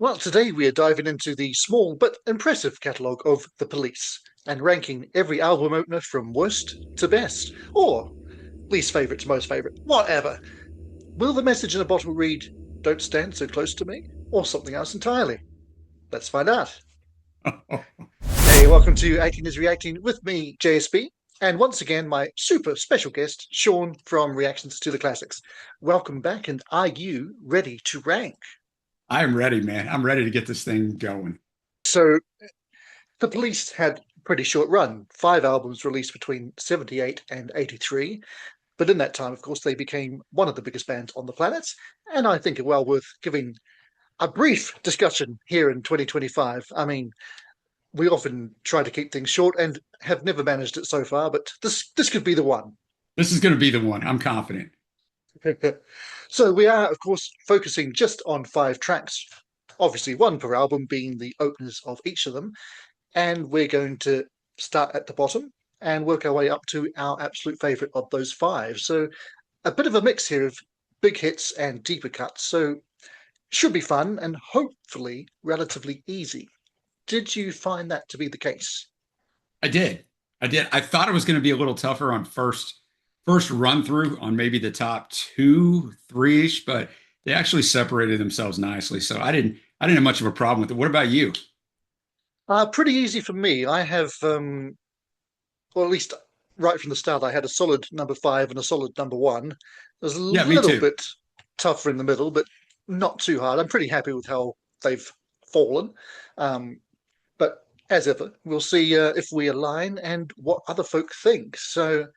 Well, today we are diving into the small but impressive catalogue of The Police and ranking every album opener from worst to best, or least favourite to most favourite, whatever. Will the message in a bottle read, "Don't stand so close to me," or something else entirely? Let's find out. Hey, welcome to 18 is Reacting with me, JSB, and once again, my super special guest, Shawn from Reactions to the Classics. Welcome back, and are you ready to rank? I am ready, man. I'm ready to get this thing going. So, The Police had a pretty short run, 5 albums released between 78 and 83. But in that time, of course, they became one of the biggest bands on the planet. And I think it well worth giving a brief discussion here in 2025. I mean, we often try to keep things short and have never managed it so far, but this could be the one. This is going to be the one. I'm confident. So we are, of course, focusing just on 5 tracks, obviously one per album being the openers of each of them. And we're going to start at the bottom and work our way up to our absolute favorite of those 5. So a bit of a mix here of big hits and deeper cuts. So should be fun and hopefully relatively easy. Did you find that to be the case? I did. I did. I thought it was going to be a little tougher on first run through on maybe the top two, three-ish, but they actually separated themselves nicely. So I didn't have much of a problem with it. What about you? Pretty easy for me. I have, or at least right from the start, I had a solid number 5 and a solid number 1. It was a Yeah, me little too. bit tougher in the middle, but not too hard. I'm pretty happy with how they've fallen. Um, but as ever, we'll see if we align and what other folk think. So,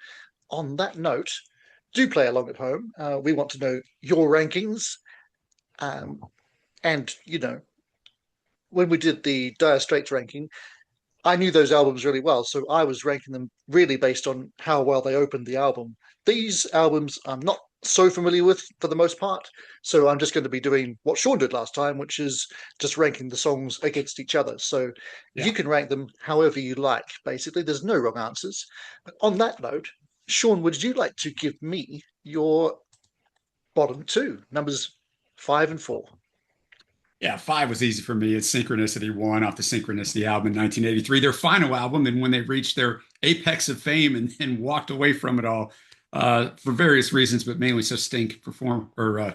on that note, do play along at home. We want to know your rankings. Um, and, when we did the Dire Straits ranking, I knew those albums really well, so I was ranking them really based on how well they opened the album. These albums I'm not so familiar with for the most part, so I'm just going to be doing what Shawn did last time, which is just ranking the songs against each other. So you Yeah. can rank them however you like, basically. There's no wrong answers. But on that note, Shawn, would you like to give me your bottom two, numbers 5 and 4? Yeah, 5 was easy for me. It's Synchronicity 1 off the Synchronicity album in 1983, their final album. And when they reached their apex of fame and walked away from it all for various reasons, but mainly so Sting could perform or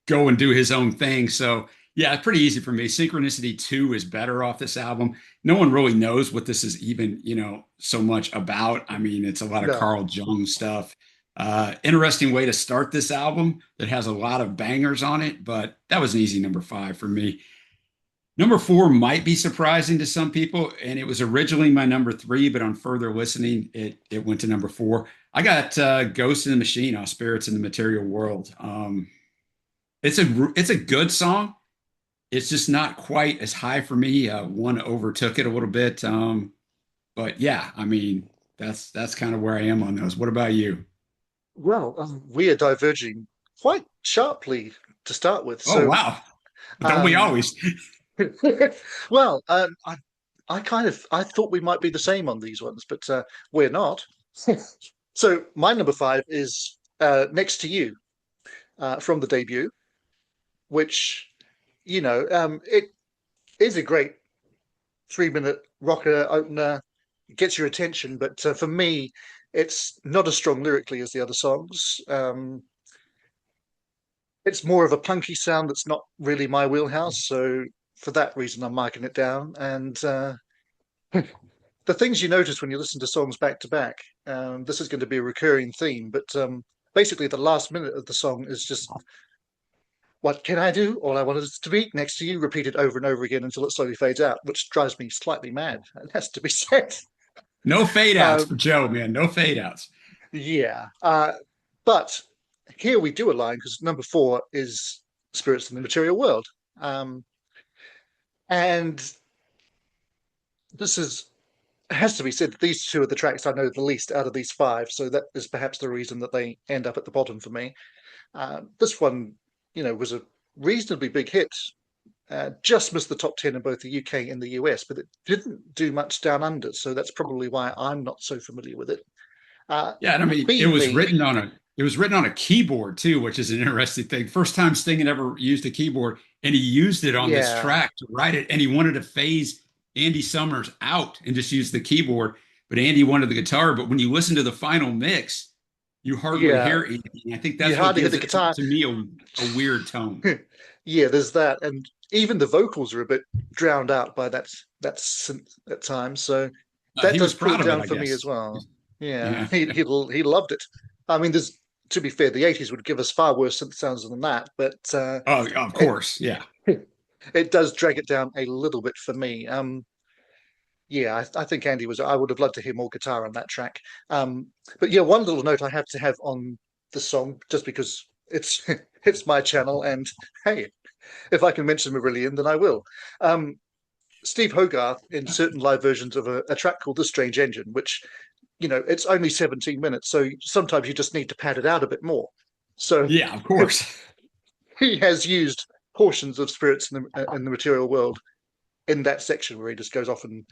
go and do his own thing. So, yeah, it's pretty easy for me. Synchronicity 2 is better off this album. No one really knows what this is even, so much about. I mean, it's a lot of No. Carl Jung stuff. Interesting way to start this album that has a lot of bangers on it, but that was an easy number 5 for me. Number 4 might be surprising to some people, and it was originally my number 3, but on further listening, it went to number 4. I got Ghost in the Machine off Spirits in the Material World. It's a good song. It's just not quite as high for me. One overtook it a little bit, but yeah, I mean that's kind of where I am on those. What about you? Well, we are diverging quite sharply to start with. Oh So, wow, don't we um, always? well, I thought we might be the same on these ones, but we're not. So my number 5 is Next to You from the debut, which it is a great 3-minute rocker opener, gets your attention, but for me, it's not as strong lyrically as the other songs. It's more of a punky sound that's not really my wheelhouse, so for that reason, I'm marking it down. And the things you notice when you listen to songs back to back, this is going to be a recurring theme, but basically the last minute of the song is just, "What can I do? All I want is to be next to you," repeated over and over again until it slowly fades out, which drives me slightly mad. It has to be said. No fade outs for Um, Joe, man. No fade outs. yeah. But here we do align because number 4 is Spirits in the Material World. Um, and this is has to be said, these two are the tracks I know the least out of these 5, so that is perhaps the reason that they end up at the bottom for me. This one, was a reasonably big hit. Just missed the top 10 in both the UK and the US, but it didn't do much down under, so that's probably why I'm not so familiar with it. Uh, Yeah, and I mean, being me, it it was written on a keyboard too, which is an interesting thing. First time Sting had ever used a keyboard, and he used it on this Yeah, track to write it, and he wanted to phase Andy Summers out and just use the keyboard, but Andy wanted the guitar. But when you listen to the final mix, you hardly yeah. hear Andy. I think You that's what hardly hear gives the it guitar. to me a weird tone. Yeah, there's that, and even the vocals are a bit drowned out by that synth at times. So that He does was pull proud it of it, down I for me as guess. well. Yeah, Yeah. he loved it. I mean, there's to be fair, the '80s would give us far worse synth sounds than that, but Oh, of it course. Yeah. it does drag it down a little bit for me. Yeah, I think Andy was. I would have loved to hear more guitar on that track. But yeah, one little note I have to have on the song, just because it's it's my channel, and hey, if I can mention Marillion, then I will. Um, Steve Hogarth in certain live versions of a track called "The Strange Engine," which it's only 17 minutes, so sometimes you just need to pad it out a bit more. So Yeah, of course. he has used portions of Spirits in the Material World in that section where he just goes off and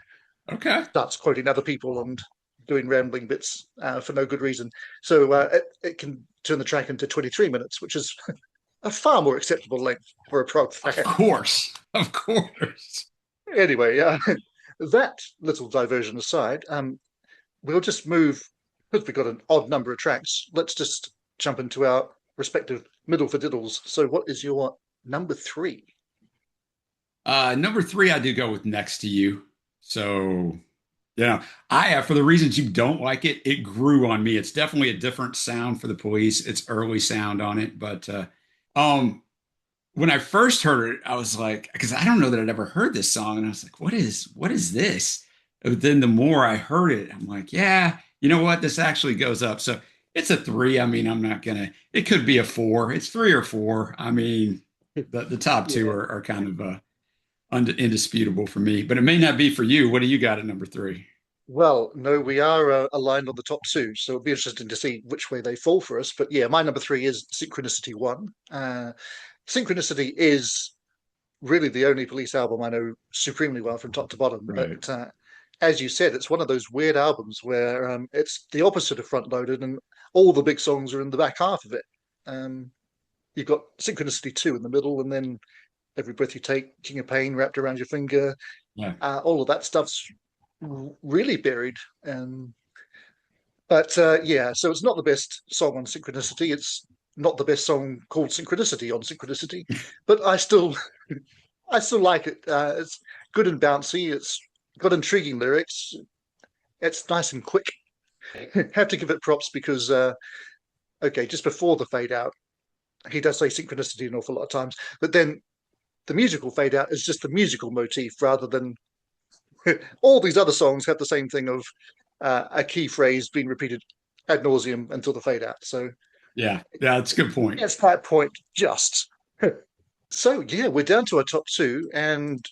Okay. starts quoting other people and doing rambling bits for no good reason. So it can turn the track into 23 minutes, which is a far more acceptable length for a prog Of fan. course. Of course. Anyway, that little diversion aside, we'll just move, because we've got an odd number of tracks. Let's just jump into our respective middle for diddles. So, what is your number three? Number three, I do go with Next to You. So, for the reasons you don't like it, it grew on me. It's definitely a different sound for the Police. It's early sound on it, but um, when I first heard it, I was like, because I don't know that I'd ever heard this song, and I was like, what is this? But then the more I heard it, I'm like, yeah, you know what? This actually goes up. So it's a three. I mean, I'm not gonna. It could be a four. It's three or four. I mean, the top two Yeah. are kind of indisputable for me, but it may not be for you. What do you got at number three? Well, no, we are aligned on the top two, so it'll be interesting to see which way they fall for us. But yeah, my number three is Synchronicity One. Synchronicity is really the only Police album I know supremely well from top to bottom. But Right. as you said, it's one of those weird albums where it's the opposite of front loaded, and all the big songs are in the back half of it. Um, you've got Synchronicity 2 in the middle, and then Every Breath You Take, King of Pain wrapped around your finger. Yeah. All of that stuff's really buried. But yeah, so it's not the best song on Synchronicity. It's not the best song called Synchronicity on Synchronicity, but I still like it. It's good and bouncy. It's got intriguing lyrics. It's nice and quick. Have to give it props because okay, just before the fade out, he does say synchronicity an awful lot of times, but then the musical fade out is just the musical motif rather than all these other songs have the same thing of a key phrase being repeated ad nauseum until the fade out. So Yeah. Yeah. That's a good point. it's that point just. So yeah, we're down to our top two, and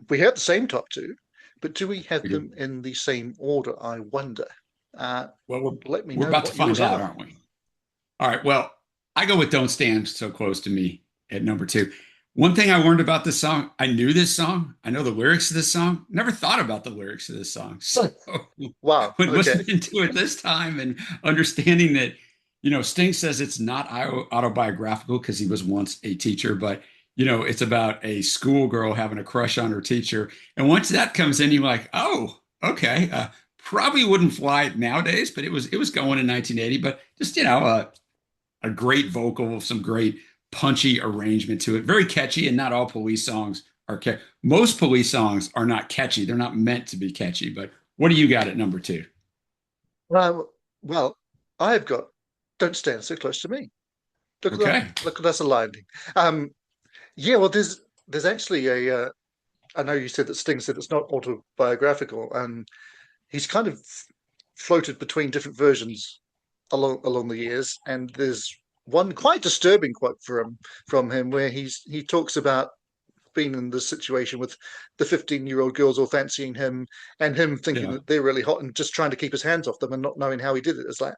we have the same top two, but do we have them in the same order? I wonder. Uh, Well, Let me we're know about to what find yours out, are. aren't we? All right. Well, I go with Don't Stand So Close to Me at number two. One thing I learned about this song, I knew this song. I know the lyrics to this song. Never thought about the lyrics to this song. So Wow. when Okay. listening to it this time and understanding that, Sting says it's not autobiographical because he was once a teacher, but it's about a schoolgirl having a crush on her teacher. And once that comes in, you're like, oh, okay. Probably wouldn't fly nowadays, but it was going in 1980. But just a great vocal, some great punchy arrangement to it. Very catchy, and not all Police songs are catchy. Most Police songs are not catchy. They're not meant to be catchy. But what do you got at number two? Um, well, I've got "Don't Stand So Close to Me." Look at that! Okay. Look at us aligning. Um, yeah. Well, there's actually a. I know you said that Sting said it's not autobiographical, and he's kind of floated between different versions along the years. And there's one quite disturbing quote from him where he talks about being in this situation with the 15-year-old girls all fancying him and him thinking Yeah. that they're really hot and just trying to keep his hands off them and not knowing how he did it. It's like,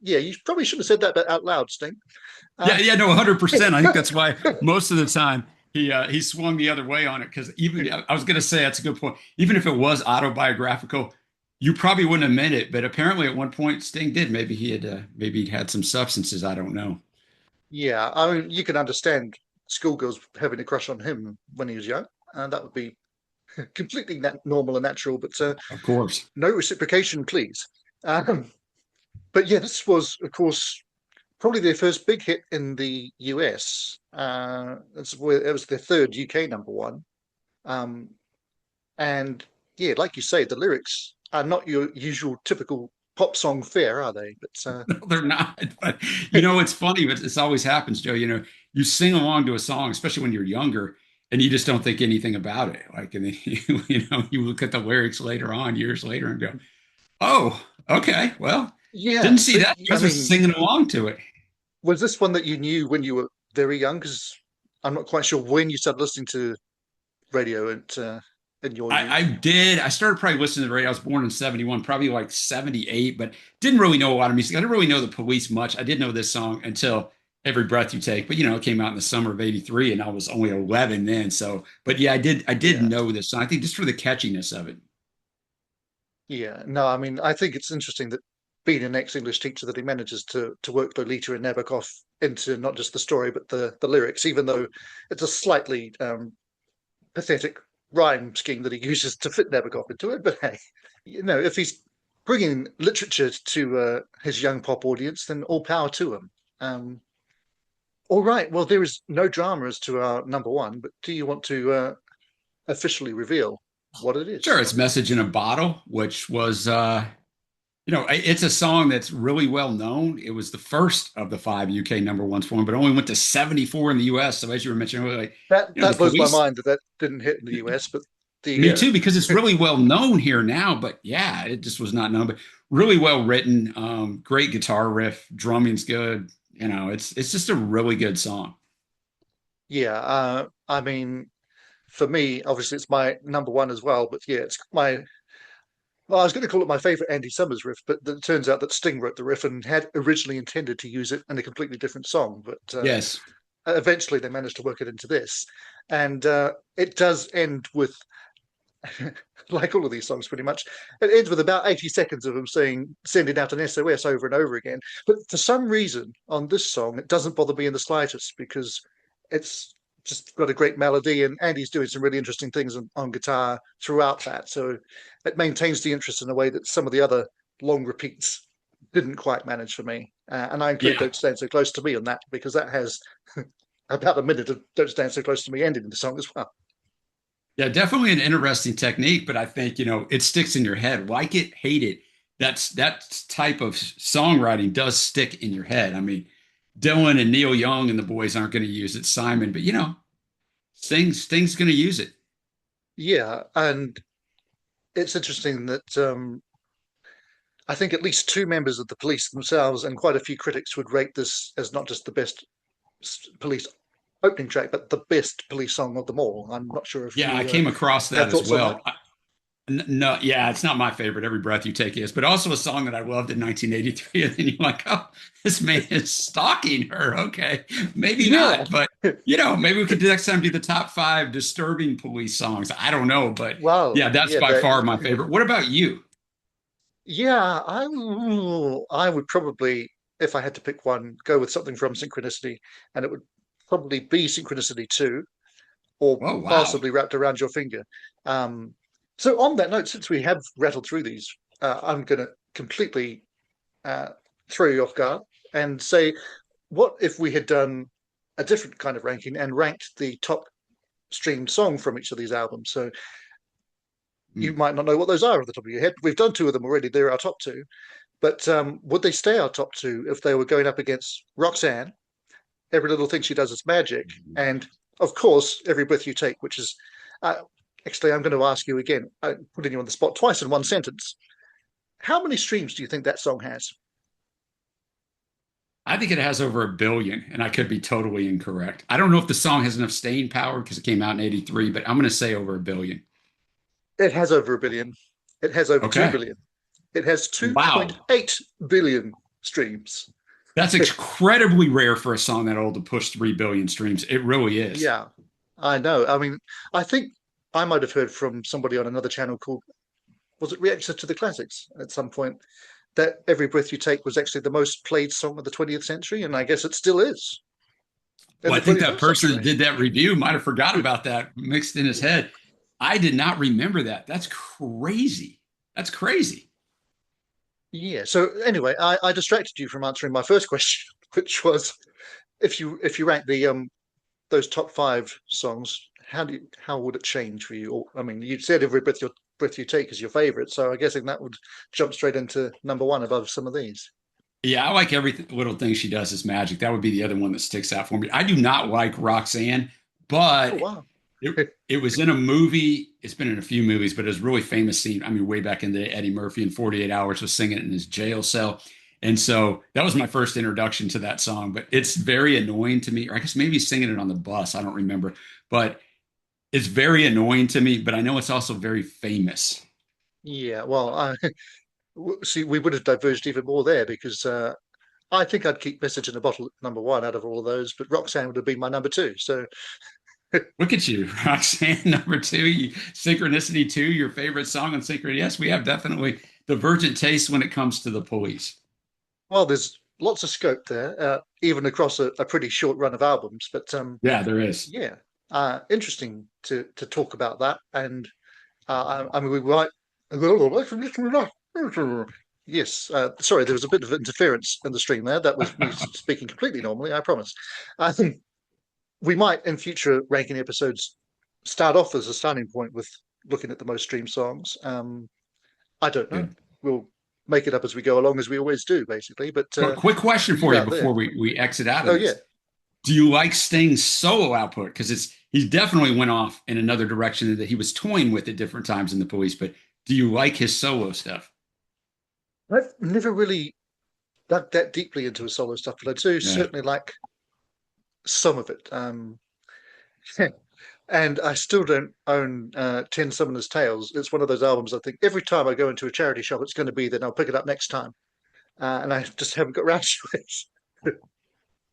yeah, you probably should have said that out loud, Sting. Yeah, Uh, yeah, no, 100%. I think that's why most of the time he swung the other way on it because even I was going to say that's a good point. Even if it was autobiographical, You probably wouldn't admit it, but apparently at one point Sting did. Maybe he'd had some substances. I don't know. Yeah, I mean, you can understand schoolgirls having a crush on him when he was young, and that would be completely normal and natural, but Of course. no reciprocation, please. Um, but yeah, this was, of course, probably their first big hit in the US. It was their third UK number one. Um, and yeah, like you say, the lyrics are not your usual typical pop song fare, are they? No, they're not. But you know, it's funny, but this always happens, Joe. You know, you sing along to a song, especially when you're younger, and you just don't think anything about it. Like, and then you look at the lyrics later on, years later, and go, "Oh, okay, well, yeah, didn't see so that. You I guys are mean, singing along to it." was this one that you knew when you were very young? Because I'm not quite sure when you started listening to radio in your I youth. did. I started probably listening to the radio. I was born in 71, probably like 78, but didn't really know a lot of music. I didn't really know the Police much. I did know this song until Every Breath You Take. But you know, it came out in the summer of 83 and I was only 11 then. So, but yeah, I did Yeah, know this song. I think just for the catchiness of it. yeah. No, I mean, I think it's interesting that being an ex-English teacher that he manages to work Lolita and Nabokov into not just the story but the lyrics, even though it's a slightly pathetic rhyme scheme that he uses to fit Nabokov into it. But hey, if he's bringing literature to his young pop audience, then all power to him. Um, all right. Well, there is no drama as to our number one, but do you want to officially reveal what it Sure, is? it's Message in a Bottle, which was it's a song that's really well known. It was the first of the five UK number ones for him, but only went to 74 in the US. So as you were mentioning, like, the That blows my Police. mind that didn't hit in the US, but there Me you too, because it's really well known here now, but yeah, it just was not known. But really well written, great guitar riff, drumming's good. You know, it's just a really good song. yeah. I mean, for me, obviously, it's my number one as well. But yeah, it's my well, I was going to call it my favorite Andy Summers riff, but it turns out that Sting wrote the riff and had originally intended to use it in a completely different song. But Yes. eventually, they managed to work it into this, and it does end with, like all of these songs, pretty much. It ends with about 80 seconds of him saying, sending out an SOS over and over again. But for some reason, on this song, it doesn't bother me in the slightest because it's just got a great melody, and Andy's doing some really interesting things on guitar throughout that. So it maintains the interest in a way that some of the other long repeats didn't quite manage for me. And I include Yeah. Don't Stand So Close to Me on that because that has about a minute of Don't Stand So Close to Me ending in the song as well. Yeah, definitely an interesting technique, but I think, it sticks in your head. Like it, hate it. That type of songwriting does stick in your head. I mean, Dylan and Neil Young and the boys aren't going to use it, Simon, but Sting's going to use it. Yeah, and it's interesting that I think at least two members of the police themselves and quite a few critics would rate this as not just the best police opening track, but the best police song of them all. I'm not sure if Yeah, I you came across that have as thoughts on that. well. No, yeah, it's not my favorite. Every Breath You Take is, but also a song that I loved in 1983. And then you're like, oh, this man is stalking her. Okay, maybe Yeah, not, but maybe we could next time do the top five disturbing police songs. I don't know, but well, yeah, that's yeah, by that, far my favorite. What about you? yeah. I would probably, if I had to pick one, go with something from Synchronicity, and it would probably be Synchronicity 2, or Oh, wow. possibly Wrapped Around Your Finger. Um, so on that note, since we have rattled through these, I'm going to completely uh, throw you off guard and say, what if we had done a different kind of ranking and ranked the top streamed song from each of these albums? So you Hmm. might not know what those are off the top of your head. We've done two of them already. They're our top two. But would they stay our top two if they were going up against Roxanne, Every Little Thing She Does Is Magic, and of course, Every Breath You Take, which is uh, actually, I'm going to ask you again, putting you on the spot twice in one sentence. How many streams do you think that song has? I think it has over a billion, and I could be totally incorrect. I don't know if the song has enough staying power because it came out in 83, but I'm going to say over a billion. It has over a billion. It has over 2 Okay. billion. It has Wow. 2.8 billion streams. That's incredibly rare for a song that old to push 3 billion streams. It really is. Yeah, I know. I mean, I think I might have heard from somebody on another channel called, was it Reactions to the Classics at some point that Every Breath You Take was actually the most played song of the 20th century, and I guess it still is in Well, the I think that 21st person that century. did that review might have forgot about that mixed in his head. I did not remember that. That's crazy. That's crazy. Yeah. So anyway, I distracted you from answering my first question, which was if you rank the those top five songs, how would it change for you? Or, I mean, you said Every Breath You Take is your favorite, so I guessing that would jump straight into number one above some of these. Yeah, I like every little thing she does is magic. That would be the other one that sticks out for me. I do not like Roxanne, Oh but wow. it it was in a movie. It's been in a few movies, but it was a really famous scene. I mean, way back in the Eddie Murphy in 48 Hours was singing it in his jail cell. And so that was my first introduction to that song, but it's very annoying to me. Or I guess maybe he's singing it on the bus. I don't remember, but it's very annoying to me, but I know it's also very famous. Yeah. Well, see, we would have diverged even more there because I think I'd keep Message in a Bottle at number one out of all of those, but Roxanne would have been my number two. So Look at you, Roxanne, number two, Synchronicity two, your favorite song on Synchronicity. Yes, we have definitely divergent tastes when it comes to the Police. well, there's lots of scope there, even across a pretty short run of albums. But Yeah, there is. yeah, interesting to talk about that. And I mean, we might. Yes, sorry, there was a bit of interference in the stream there. That was me speaking completely normally, I promise. I think we might in future ranking episodes start off as a starting point with looking at the most streamed songs. I don't know. Good. We'll make it up as we go along, as we always do, basically. But Quick question for for you you out there, before we exit out of oh yeah, this. Do you like Sting's solo output? Because he definitely went off in another direction that he was toying with at different times in the Police, but do you like his solo stuff? I've never really dug that deeply into his solo stuff, but I do Yeah. certainly like some of it. And I still don't own Ten Summoners Tales. It's one of those albums I think every time I go into a charity shop, it's going to be there, and I'll pick it up next time. And I just haven't got around to it.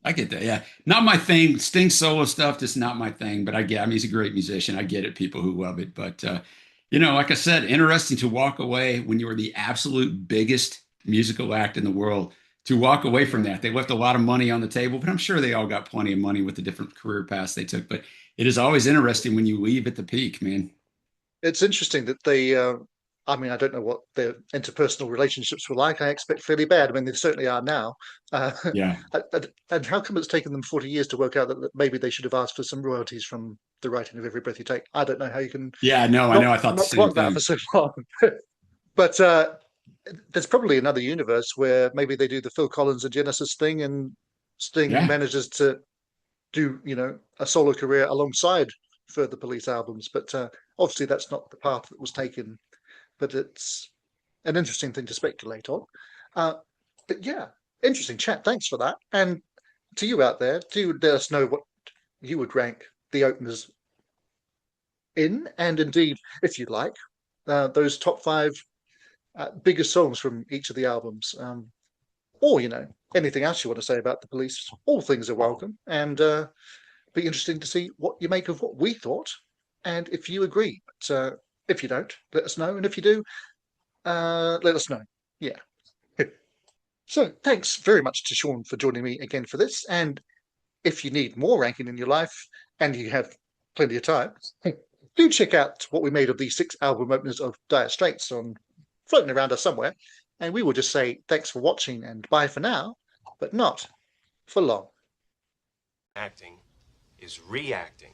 I get that. Yeah. Not my thing. Sting solo stuff, just not my thing. But I get, I mean, he's a great musician. I get it, people who love it. But, like I said, interesting to walk away when you were the absolute biggest musical act in the world, to walk away from Yeah. that. They left a lot of money on the table, but I'm sure they all got plenty of money with the different career paths they took. But it is always interesting when you leave at the peak, man. It's interesting that I mean, I don't know what their interpersonal relationships were like. I expect fairly bad. I mean, they certainly are now. Uh, Yeah. and how come it's taken them 40 years to work out that maybe they should have asked for some royalties from the writing of Every Breath You Take? I don't know how you can Yeah. No, I not know. I thought the not same want that for thing. so long. But there's probably another universe where maybe they do the Phil Collins and Genesis thing, and Sting Yeah. manages to do a solo career alongside further Police albums. But obviously that's not the path that was taken. But it's an interesting thing to speculate on. Uh, but yeah, interesting chat. Thanks for that. And to you out there, do let us know what you would rank the openers in, and indeed, if you'd like, those top five biggest songs from each of the albums. Or anything else you want to say about the Police. All things are welcome, and be interesting to see what you make of what we thought, and if you agree. But if you don't, let us know, and if you do, let us know. Yeah. So thanks very much to Shawn for joining me again for this. And if you need more ranking in your life and you have plenty of time, do check out what we made of the six album openers of Dire Straits on floating around us somewhere. And we will just say thanks for watching and bye for now, but not for long. Acting is reacting.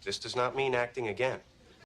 This does not mean acting again.